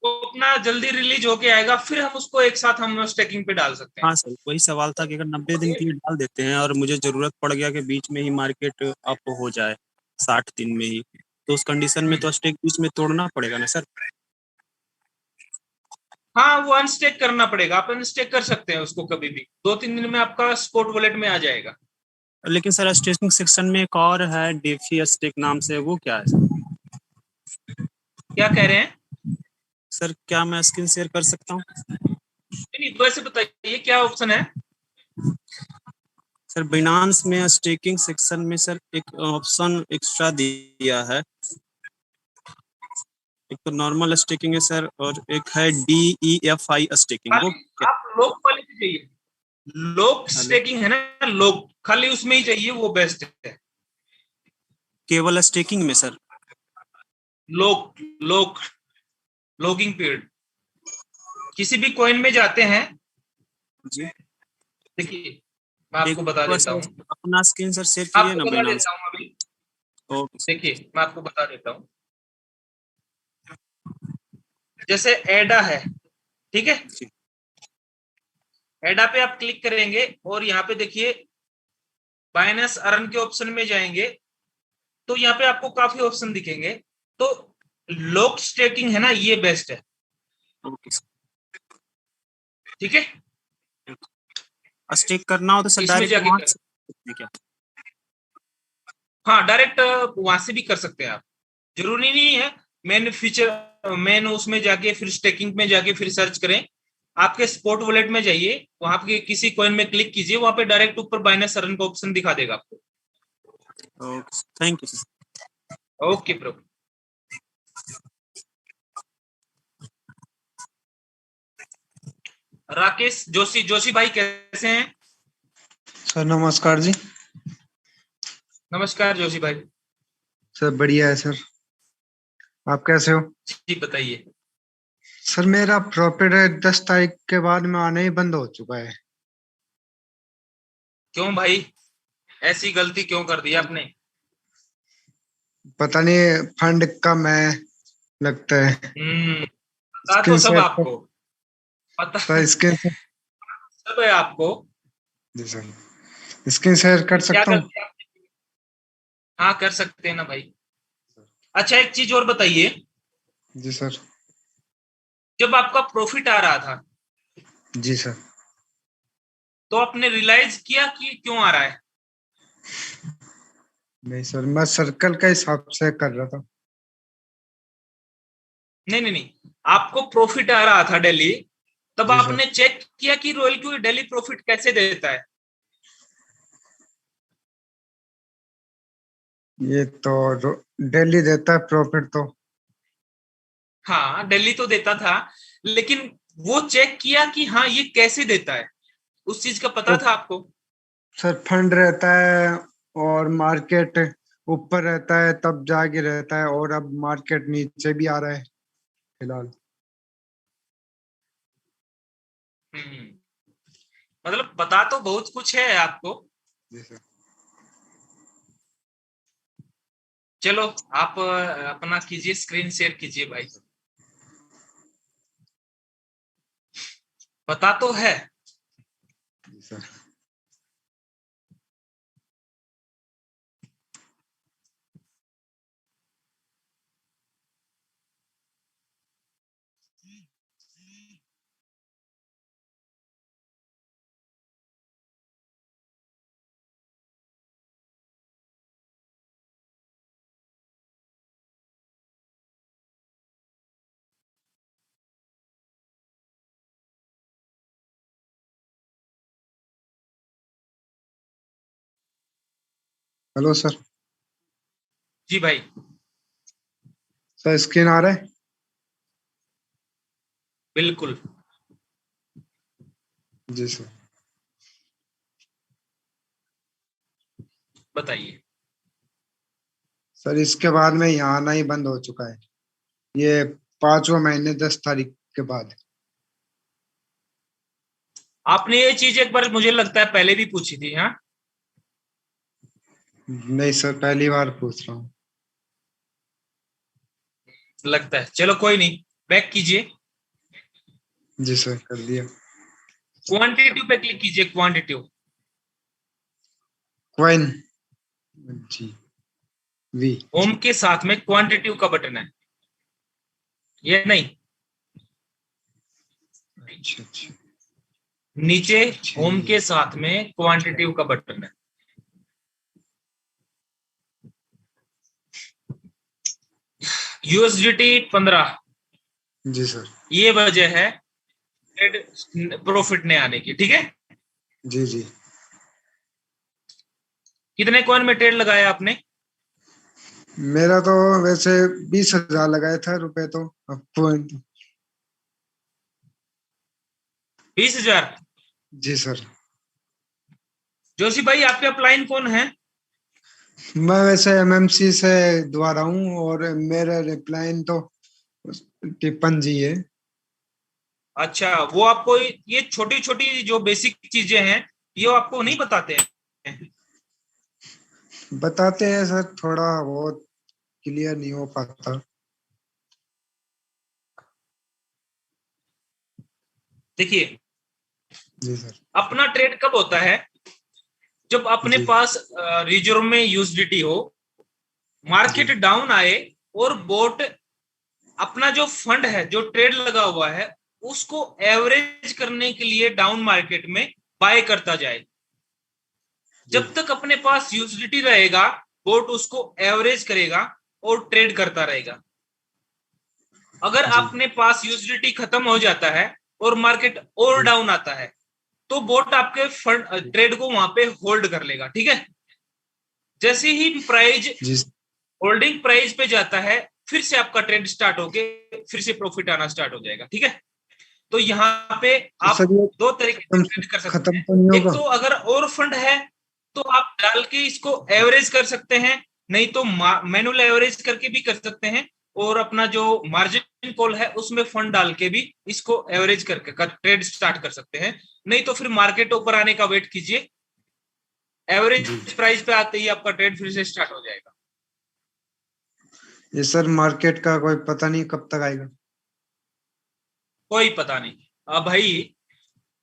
वो अपना जल्दी रिलीज होके आएगा, फिर हम उसको एक साथ हम स्टेकिंग पे डाल सकते हैं। हाँ सर, वही सवाल था कि अगर 90 दिन के लिए डाल देते हैं और मुझे जरूरत पड़ गया कि बीच में ही मार्केट अप हो जाए 60 दिन में ही, तो उस कंडीशन में तो स्टेक बीच में तोड़ना पड़ेगा ना सर? हाँ, वो अनस्टेक करना पड़ेगा, आप अनस्टेक कर सकते हैं उसको कभी भी, 2-3 दिन में आपका स्पॉट वॉलेट में आ जाएगा। लेकिन सर स्टेकिंग सेक्शन में एक और है डेफी स्टेक नाम से, वो क्या है सर? क्या कह रहे हैं सर? क्या मैं स्क्रीन शेयर कर सकता हूँ? नहीं, वैसे बताइए क्या ऑप्शन है सर? बाइनांस में स्टेकिंग सेक्शन में सर एक ऑप्शन एक्स्ट्रा दिया है, एक तो नॉर्मल स्टेकिंग है सर और एक है DEFI स्टेकिंग। वो क्या? आप लोग वाले चाहिए, लोग स्टेकिंग है ना, लोग खाली उसमें ही चाहिए, वो बेस्ट है। केवल स्टेकिंग में सर? लॉगिंग पीरियड किसी भी कॉइन में जाते हैं जी, देखिए मैं आपको बता देता हूँ, अपना स्क्रीन सर शेयर कीजिए ना बाइनांस। देखिए मैं आपको बता देता हूँ, जैसे एडा है, ठीक है, एडा पे आप क्लिक करेंगे और यहाँ पे देखिए बाइनेंस अर्न के ऑप्शन में जाएंगे तो यहाँ पे आपको काफी ऑप्शन दिखेंगे। तो लॉक स्टेकिंग है ना, ये बेस्ट है। ठीक है, स्टेक करना हो तो सर इसमें डायरेक्ट जाके वहां कर, से क्या? हाँ डायरेक्ट वहां से भी कर सकते हैं आप, जरूरी नहीं है। मेन फीचर, मेन उसमें जाके फिर स्टेकिंग में जाके फिर सर्च करें, आपके स्पॉट वॉलेट में जाइए, वहां पे किसी कॉइन में क्लिक कीजिए, वहां पे डायरेक्ट ऊपर बाइनेंस अर्न का ऑप्शन दिखा देगा आपको। Thank you sir. Okay bro. Rakesh Joshi, Joshi भाई कैसे हैं? सर नमस्कार जी। नमस्कार जोशी भाई। सर बढ़िया है सर, आप कैसे हो? जी बताइए। सर मेरा प्रॉफिट 10 तारीख के बाद में आना ही बंद हो चुका है। क्यों भाई, ऐसी गलती क्यों कर दी आपने? पता नहीं, फंड कम है लगता है। पता तो सब आपको, पता सब है आपको। जी सर, स्क्रीन शेयर कर सकता हूँ? हाँ कर सकते हैं ना भाई। अच्छा एक चीज और बताइए। जी सर। जब आपका प्रॉफिट आ रहा था जी सर। तो आपने रियलाइज किया कि क्यों आ रहा है? नहीं सर, मैं सर्कल का हिसाब से कर रहा था। नहीं नहीं नहीं, आपको प्रॉफिट आ रहा था डेली, तब जी आपने चेक किया कि रॉयल क्यू डेली प्रॉफिट कैसे देता है? ये तो डेली देता है प्रॉफिट तो। हाँ डेली तो देता था, लेकिन वो चेक किया कि हाँ ये कैसे देता है, उस चीज का पता था आपको? सर फंड रहता है और मार्केट ऊपर रहता है तब जाके रहता है, और अब मार्केट नीचे भी आ रहा है फिलहाल। मतलब पता तो बहुत कुछ है आपको। जी सर। चलो आप अपना कीजिए, स्क्रीन शेयर कीजिए भाई। पता तो है। जी सर। Hello sir. जी भाई। सर स्क्रीन आ रहा है? बिल्कुल। जी सर। बताइए। सर इसके बाद में यहाँ आना ही बंद हो चुका है, ये 5वां महीने 10 तारीख के बाद। आपने ये चीज एक बार मुझे लगता है पहले भी पूछी थी, हाँ? नहीं सर, पहली बार पूछ रहा हूँ। लगता है, चलो कोई नहीं, बैक कीजिए। जी सर कर दिया। क्वांटिटिव पे क्लिक कीजिए, क्वांटिटिव। क्वाइन जी वी। होम के साथ में क्वांटिटिव का बटन है, ये नहीं? अच्छा अच्छा। नीचे होम के साथ में क्वांटिटिव का बटन है। यूएसडीटी 15। जी सर। ये वजह है प्रॉफिट ने आने की, ठीक है? जी जी। कितने कॉइन में ट्रेड लगाया आपने? मेरा तो वैसे 20,000 लगाया था रुपए तो। अब पॉइंट। 20,000? जी सर। जोशी भाई आपके अपलाइन कौन है? मैं वैसे एमएमसी से द्वारा हूँ, और मेरा रिप्लाइन तो टिप्पण जी है। अच्छा, वो आपको ये छोटी छोटी जो बेसिक चीजें हैं ये आपको नहीं बताते हैं? बताते हैं सर, थोड़ा बहुत क्लियर नहीं हो पाता। देखिए जी सर। अपना ट्रेड कब होता है? जब अपने पास रिजर्व में यूएसडीटी हो, मार्केट डाउन आए और बोट अपना जो फंड है, जो ट्रेड लगा हुआ है, उसको एवरेज करने के लिए डाउन मार्केट में बाय करता जाए। जब तक अपने पास यूटिलिटी रहेगा, बोट उसको एवरेज करेगा और ट्रेड करता रहेगा। अगर अपने पास यूटिलिटी खत्म हो जाता है और मार्केट और डाउन आता है, तो बोट आपके फंड ट्रेड को वहां पे होल्ड कर लेगा। ठीक है, जैसे ही प्राइस होल्डिंग प्राइस पे जाता है, फिर से आपका ट्रेड स्टार्ट होके फिर से प्रॉफिट आना स्टार्ट हो जाएगा। ठीक है, तो यहाँ पे आप दो तरीके से ट्रेड कर सकते हैं। एक तो अगर और फंड है तो आप डाल के इसको एवरेज कर सकते हैं, नहीं तो मैनुअल एवरेज करके भी कर सकते हैं, और अपना जो मार्जिन कॉल है उसमें फंड डाल के भी इसको एवरेज करके ट्रेड स्टार्ट कर सकते हैं। नहीं तो फिर मार्केट ऊपर आने का वेट कीजिए, एवरेज प्राइस पे आते ही आपका ट्रेड फिर से स्टार्ट हो जाएगा। ये सर मार्केट का कोई पता नहीं कब तक आएगा? कोई पता नहीं। अब भाई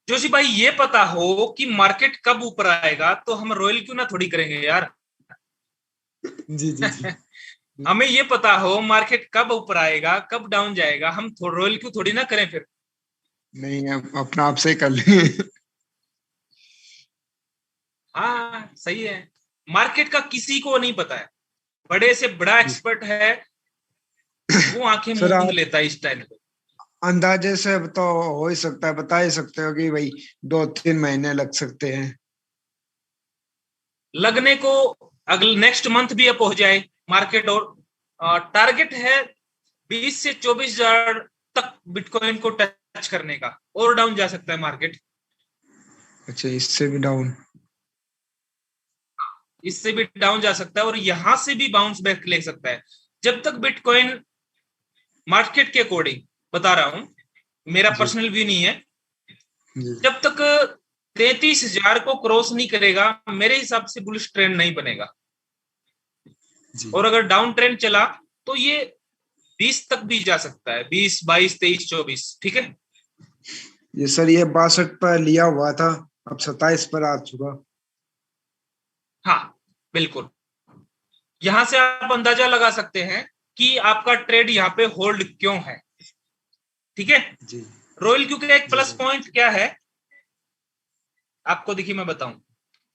जोशी भाई, ये पता हो कि मार्केट कब ऊपर आएगा तो हम रॉयल क्यों ना थोड़ी करेंगे यार। जी जी जी। हमें ये पता हो मार्केट कब ऊपर आएगा कब डाउन जाएगा, हम रॉयल क्यों थोड़ी ना करें फिर। नहीं, अपना आप से ही कर लेंगे। हाँ सही है, मार्केट का किसी को नहीं पता है, बड़े से बड़ा एक्सपर्ट है वो आंखें मूंद लेता है इस टाइम पे। अंदाजे से तो हो ही सकता है, बता ही सकते हो कि भाई 2-3 महीने लग सकते हैं लगने को, अगले नेक्स्ट मंथ भी अप हो जाए मार्केट। और टारगेट है 20 से 24 हजार तक बिटकॉइन को टच करने का, और डाउन जा सकता है मार्केट। अच्छा, इससे भी डाउन? इससे भी डाउन जा सकता है और यहां से भी बाउंस बैक ले सकता है। जब तक बिटकॉइन, मार्केट के अकॉर्डिंग बता रहा हूं, मेरा पर्सनल व्यू नहीं है, जब तक 33,000 को क्रॉस नहीं करेगा मेरे हिसाब से बुलिश ट्रेंड नहीं बनेगा। और अगर डाउन ट्रेंड चला तो ये 20 तक भी जा सकता है, 20, 22, 23, 24। ठीक है, ये सर ये 62 पर लिया हुआ था, अब 27 पर आ चुका। हाँ बिल्कुल, यहां से आप अंदाजा लगा सकते हैं कि आपका ट्रेड यहाँ पे होल्ड क्यों है। ठीक है जी। रॉयल क्यू का एक प्लस पॉइंट क्या है आपको, देखिए मैं बताऊं,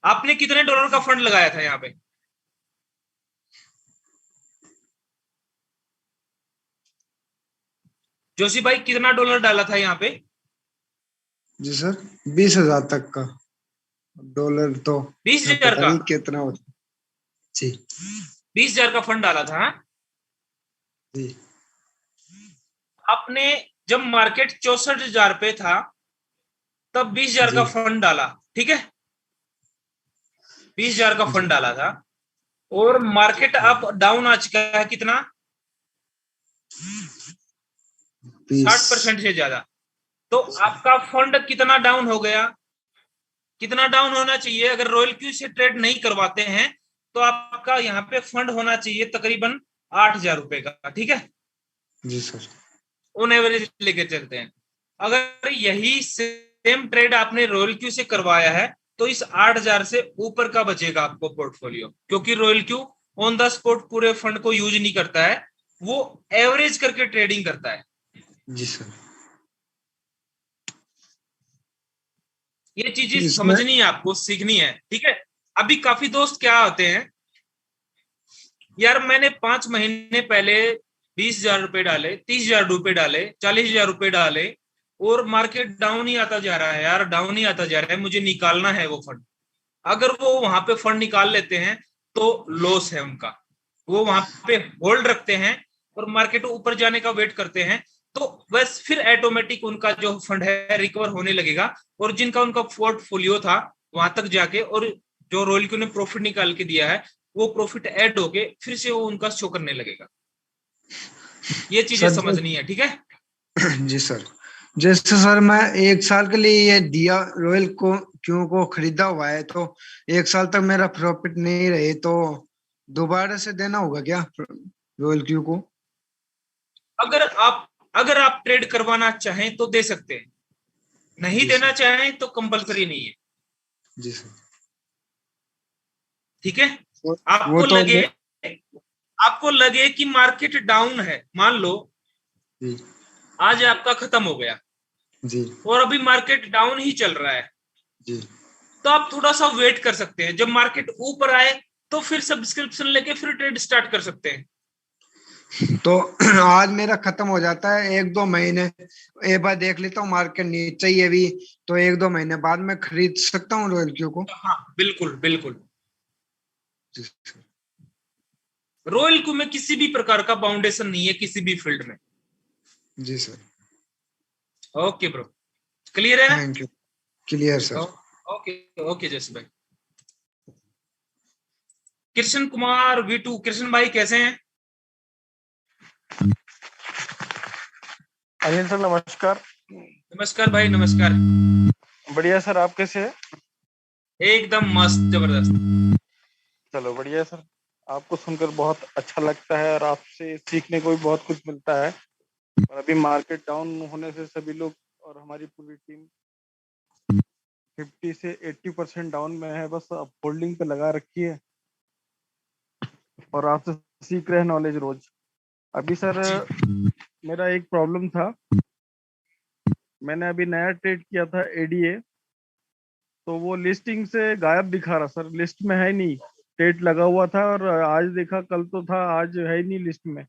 आपने कितने डॉलर का फंड लगाया था यहाँ पे? जोशी भाई कितना डॉलर डाला था यहाँ पे? जी सर 20,000 तक का डॉलर। तो 20,000 का कितना होता जी? 20,000 का फंड डाला था जी। आपने जब मार्केट 64,000 पे था तब 20,000 का फंड डाला। ठीक है, 20,000 का फंड डाला था और मार्केट अब डाउन आ चुका है कितना? 60% से ज्यादा। तो आपका फंड कितना डाउन हो गया? कितना डाउन होना चाहिए? अगर रॉयल क्यू से ट्रेड नहीं करवाते हैं तो आपका यहाँ पे फंड होना चाहिए तकरीबन 8,000 रुपए का। ठीक है जी सर, ऑन एवरेज लेके चलते हैं। अगर यही सेम ट्रेड आपने रॉयल क्यू से करवाया है तो इस 8,000 से ऊपर का बचेगा आपको पोर्टफोलियो, क्योंकि royal Q on the spot पूरे फंड को यूज नहीं करता है, वो एवरेज करके ट्रेडिंग करता है। जी सर, ये चीजें समझनी है आपको, सीखनी है। ठीक है, अभी काफी दोस्त क्या होते हैं, यार मैंने 5 महीने पहले 20,000 रुपए डाले, 30,000 रुपए डाले, 40,000 रुपए डाले और मार्केट डाउन ही आता जा रहा है यार, डाउन ही आता जा रहा है, मुझे निकालना है वो फंड। अगर वो वहां पे फंड निकाल लेते हैं तो लॉस है उनका, वो वहां पे होल्ड रखते हैं और मार्केट ऊपर जाने का वेट करते हैं, तो बस फिर ऑटोमेटिक उनका जो फंड है रिकवर होने लगेगा और जिनका उनका पोर्टफोलियो था वहां तक जाके, और जो रॉयल क्यू ने प्रॉफिट निकाल के दिया है वो प्रॉफिट ऐड होके फिर से वो उनका शो करने लगेगा। ये चीजें समझनी है। ठीक है जी सर, जैसे सर मैं 1 साल के लिए ये दिया रॉयल को क्यू को खरीदा हुआ है, तो 1 साल तक मेरा प्रॉफिट नहीं रहे तो दोबारा से देना होगा क्या रॉयल क्यू को? अगर आप ट्रेड करवाना चाहें तो दे सकते हैं, नहीं देना चाहें तो कंपलसरी नहीं है। जी सर। ठीक है, आपको लगे कि मार्केट डाउन है, मान लो जी आज आपका खत्म हो गया जी और अभी मार्केट डाउन ही चल रहा है जी, तो आप थोड़ा सा वेट कर सकते हैं। जब मार्केट ऊपर आए तो फिर सब्सक्रिप्शन लेके फिर ट्रेड स्टार्ट कर सकते हैं। तो आज मेरा खत्म हो जाता है 1-2 महीने, एक बार देख लेता हूँ मार्केट नीचे ही है अभी, तो 1-2 महीने बाद मैं खरीद सकता हूँ रॉयल क्यू को? हाँ बिल्कुल बिल्कुल। जी सर। रॉयल क्यू में किसी भी प्रकार का बाउंडेशन नहीं है किसी भी फील्ड में। जी सर। ओके ब्रो, क्लियर है? Thank you. Clear sir. Okay okay जस भाई। कृष्ण कुमार V2, कृष्ण भाई कैसे हैं? अनिल सर नमस्कार। नमस्कार भाई, नमस्कार। बढ़िया सर, आप कैसे हैं? एकदम मस्त, जबरदस्त। चलो बढ़िया सर, आपको सुनकर बहुत अच्छा लगता है और आपसे सीखने को भी बहुत कुछ मिलता है। और अभी मार्केट डाउन होने से सभी लोग और हमारी पूरी टीम 50 से 80% डाउन में है, बस अब होल्डिंग पे लगा रखी है और आपसे सीख रहे हैं नॉलेज रोज। अभी सर मेरा एक प्रॉब्लम था, मैंने अभी नया ट्रेड किया था ADA, तो वो लिस्टिंग से गायब दिखा रहा सर, लिस्ट में है नहीं। ट्रेड लगा हुआ था और आज देखा कल तो था, आज है नहीं लिस्ट में,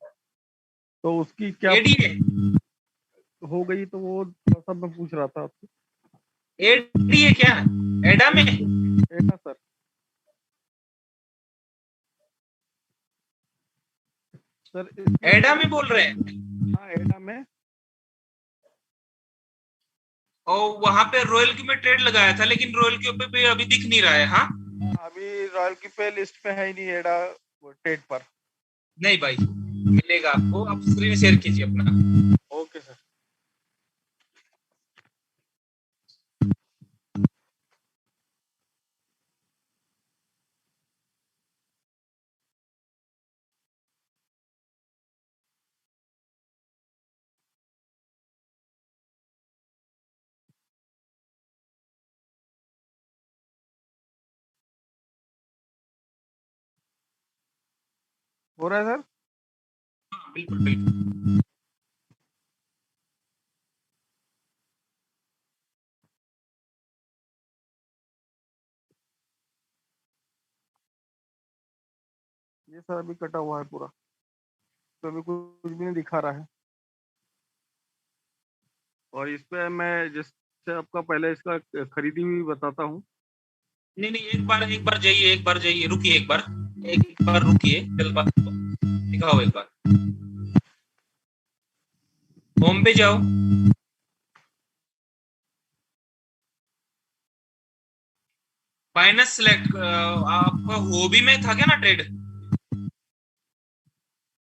तो उसकी क्या ADA हो गई, तो वो थोड़ा सा मैं पूछ रहा था आपसे। ADA क्या है? एडा में? एडा सर। सर एडा में बोल रहे हैं? हाँ एडा में। और वहां पे रॉयल क्यू में ट्रेड लगाया था, लेकिन रॉयल क्यू पे अभी दिख नहीं रहा है। हाँ अभी रॉयल क्यू पे लिस्ट पे है ही नहीं एडा ट्रेड पर। नहीं भाई, मिलेगा आपको, आप स्क्रीन शेयर कीजिए अपना। Okay sir. हो रहा है सर? हाँ बिल्कुल बिल्कुल। ये सर अभी कटा हुआ है पूरा, तो अभी कुछ भी नहीं दिखा रहा है। और इस पे मैं जैसे आपका पहले इसका खरीदी हुई बताता हूँ। नहीं नहीं, एक बार जाइए, रुकिए एक बार रुकिए, चल बात तो दिखाओ एक बार। होम पे जाओ, बाइनेंस सेलेक्ट। आपका हॉबी में था क्या ना ट्रेड?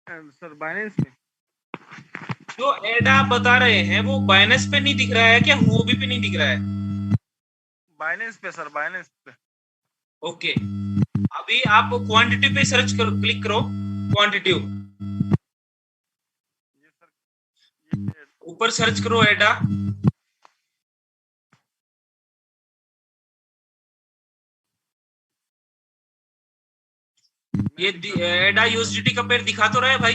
सर बाइनेंस में जो एड आप बता रहे हैं वो बाइनेंस पे नहीं दिख रहा है क्या? हॉबी पे नहीं दिख रहा है? बाइनेंस पे सर, बाइनेंस पे। ओके, अभी आप क्वांटिटी पे सर्च करो, क्लिक करो क्वांटिटी, ये सर ऊपर सर्च करो एडा। ये एडा यूएसडीटी का पेयर दिखा तो रहा है भाई?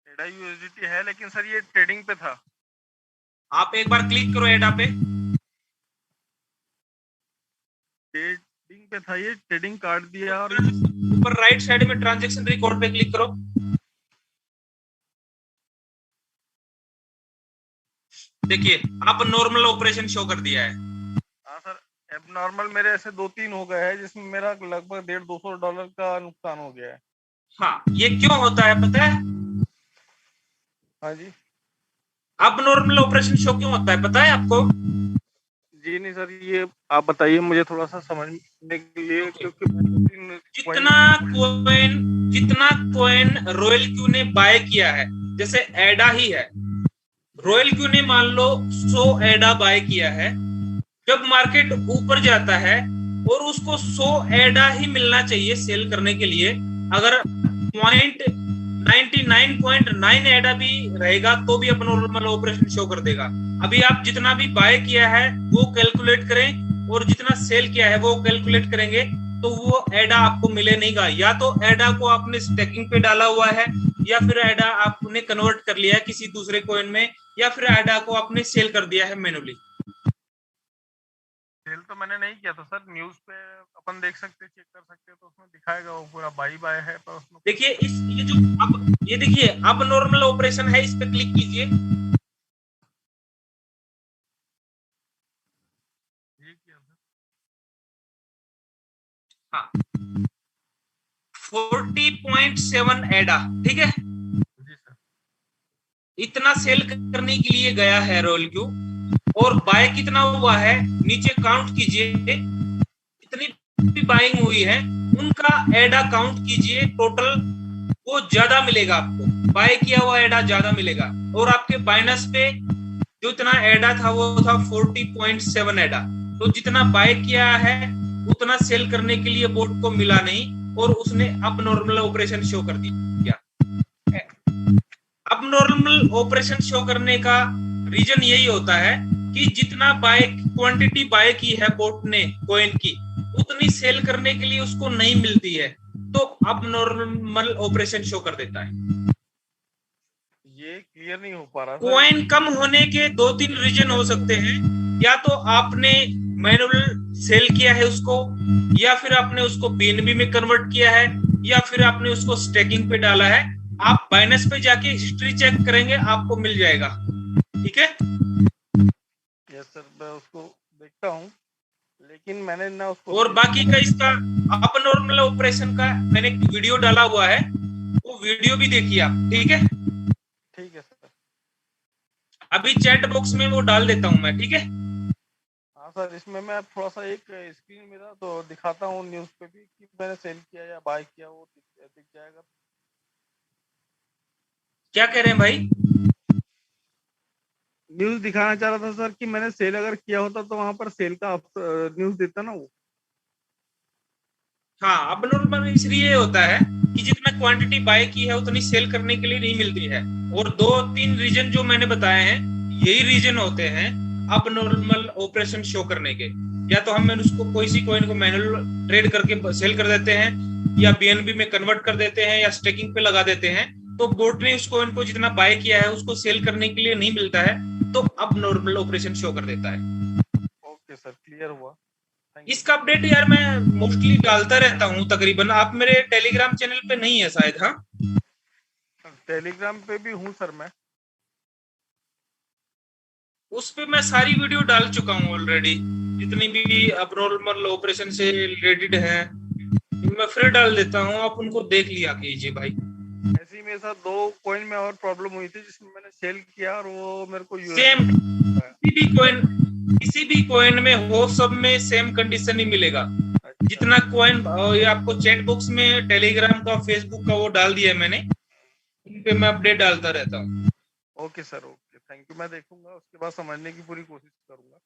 एडा यूएसडीटी है, लेकिन सर ये ट्रेडिंग पे था। आप एक बार क्लिक करो एडा पे। ट्रेडिंग पे था, ये ट्रेडिंग कार्ड दिया और ऊपर राइट साइड में ट्रांजैक्शन रिकॉर्ड पे क्लिक करो। देखिए आप नॉर्मल ऑपरेशन शो कर दिया है। हाँ सर, एबनॉर्मल मेरे ऐसे 2-3 हो गए हैं जिसमें मेरा लगभग $150-200 का नुकसान हो गया है। हाँ, ये क्यों होता है पता है? हाँ जी। अब नॉर्मल ऑपरेशन शो क्यों होता है पता है आपको? जी नहीं सर, ये आप बताइए मुझे थोड़ा सा समझने के लिए, क्योंकि जितना कॉइन रॉयल क्यू ने बाय किया है, जैसे एडा ही है, रॉयल क्यू ने मान लो 100 एडा बाय किया है, जब मार्केट ऊपर जाता है और उसको 100 एडा ही मिलना चाहिए सेल करने के लिए, अगर 99.9 एडा भी रहेगा तो भी अपना नॉर्मल ऑपरेशन शो कर देगा। अभी आप जितना भी बाय किया है वो कैलकुलेट करें और जितना सेल किया है वो कैलकुलेट करेंगे, तो वो एडा आपको मिले नहीं गा। या तो एडा को आपने स्टेकिंग पे डाला हुआ है, या फिर एडा आपने कन्वर्ट कर लिया है किसी दूसरे कॉइन में, या फिर एडा को आपने सेल कर दिया है मैनुअली। सेल तो मैंने नहीं किया था सर, न्यूज पे अपन देख सकते, चेक कर सकते, तो उसमें दिखाएगा वो पूरा बाय है। पर उसमें देखिए ये जो अब ये देखिए अब नॉर्मल ऑपरेशन है, इस पे क्लिक कीजिए। हाँ 40.7 एडा, ठीक है। इतना सेल करने के लिए गया है रोल क्यू, और बाय कितना हुआ है नीचे काउंट कीजिए, इतनी भी बाइंग हुई है उनका एडा काउंट कीजिए, टोटल वो ज्यादा मिलेगा आपको, बाय किया हुआ एडा ज्यादा मिलेगा। और आपके बाइनस पे जो इतना एडा था वो था 40.7 एडा। तो जितना बाय किया है उतना सेल करने के लिए बोट को मिला नहीं, और उसने अब नॉर्मल ऑपरेशन शो कर दिया। अब नॉर्मल ऑपरेशन शो करने का रीजन यही होता है कि जितना बाय क्वांटिटी बाय की है बोट ने कॉइन की, उतनी सेल करने के लिए उसको नहीं मिलती है, तो अब नॉर्मल ऑपरेशन शो कर देता है। ये क्लियर नहीं हो पा रहा। कॉइन कम होने के 2-3 रीजन हो सकते हैं, या तो आपने मैनुअल सेल किया है उसको, या फिर आपने उसको बीएनबी में कन्वर्ट किया है, या फिर आपने उसको स्टेकिंग पे डाला है। आप बाइनेंस पे जाके हिस्ट्री चेक करेंगे, आपको मिल जाएगा, ठीक है। यस सर, मैं उसको देखता हूँ, लेकिन मैंने ना उसको, और बाकी का इसका अब नॉर्मल ऑपरेशन का मैंने एक वीडियो डाला हुआ है, वो वीडियो भी देखिए आप, ठीक है। ठीक है सर, अभी चैट बॉक्स में वो डाल देता हूँ मैं, ठीक है। हाँ सर, इसमें मैं थोड़ा सा एक स्क्रीन मेरा तो दिखाता हूँ न्यूज पे भी कि मैंने सेल किया या बाय किया, वो दिख जाएगा। क्या कह रहे हैं भाई? न्यूज दिखाना चाह रहा था सर कि मैंने सेल अगर किया होता तो वहां पर सेल का न्यूज देता ना वो। हाँ, अब नॉर्मल इसलिए होता है कि जितना क्वांटिटी बाय की है उतनी सेल करने के लिए नहीं मिलती है। और 2-3 रीजन जो मैंने बताए हैं, यही रीजन होते हैं अब नॉर्मल ऑपरेशन शो करने के। या तो हम उसको कोई सी कॉइन को मैनुअल ट्रेड करके सेल कर देते हैं, या बीएनबी में कन्वर्ट कर देते हैं, या स्टेकिंग पे लगा देते हैं, तो बोट ने उस कॉइन को जितना बाय किया है उसको सेल करने के लिए नहीं मिलता है, तो अब नॉर्मल ऑपरेशन शो कर देता है। ओके सर, क्लियर हुआ। इसका अपडेट यार मैं मोस्टली डालता रहता हूँ तकरीबन। आप मेरे टेलीग्राम चैनल पे नहीं है शायद? हाँ, टेलीग्राम पे भी हूँ सर मैं। उस पे मैं सारी वीडियो डाल चुका हूँ ऑलरेडी, जितनी भी अबनॉर्मल ऑपरेशन से रिलेटेड है मैं फिर डाल देता हूँ, आप उनको देख लिया कीजिए भाई। ऐसे ही मेरे साथ 2 कॉइन में और प्रॉब्लम हुई थी जिसमें मैंने सेल किया और वो मेरे को सेम किसी भी कॉइन में हो, सब में सेम कंडीशन ही मिलेगा। अच्छा। जितना कॉइन ये आपको चैट बॉक्स में टेलीग्राम का, फेसबुक का वो डाल दिया है मैंने, इन पे मैं अपडेट डालता रहता हूँ। Okay sir, okay, thank you. मैं देखूंगा, उसके बाद समझने की पूरी कोशिश करूंगा।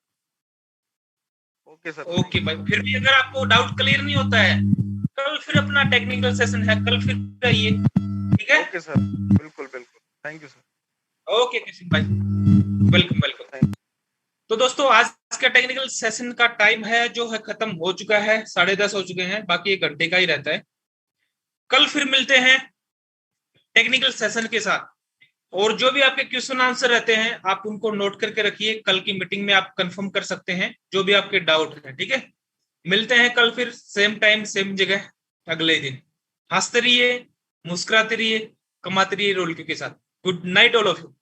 ओके सर, ओके भाई। फिर भी अगर आपको डाउट क्लियर नहीं होता है, कल फिर अपना टेक्निकल सेशन है, कल फिर आइए, ठीक है। ओके सर, बिल्कुल बिल्कुल, thank you sir. Okay Kishan भाई, वेलकम वेलकम। तो दोस्तों आज का टेक्निकल सेशन का टाइम है जो है खत्म हो चुका है, 10:30 हो चुके हैं, बाकी 1 घंटे का ही रहता है। कल फिर मिलते हैं टेक्निकल सेशन के साथ, और जो भी आपके क्वेश्चन आंसर रहते हैं आप उनको नोट करके रखिए, कल की मीटिंग में आप कंफर्म कर सकते हैं जो भी आपके डाउट है, ठीक है। मिलते हैं कल फिर सेम टाइम सेम जगह अगले दिन। हंसते रहिए, मुस्कुराते रहिए, कमाते रहिए रोल के साथ। Good night all of you.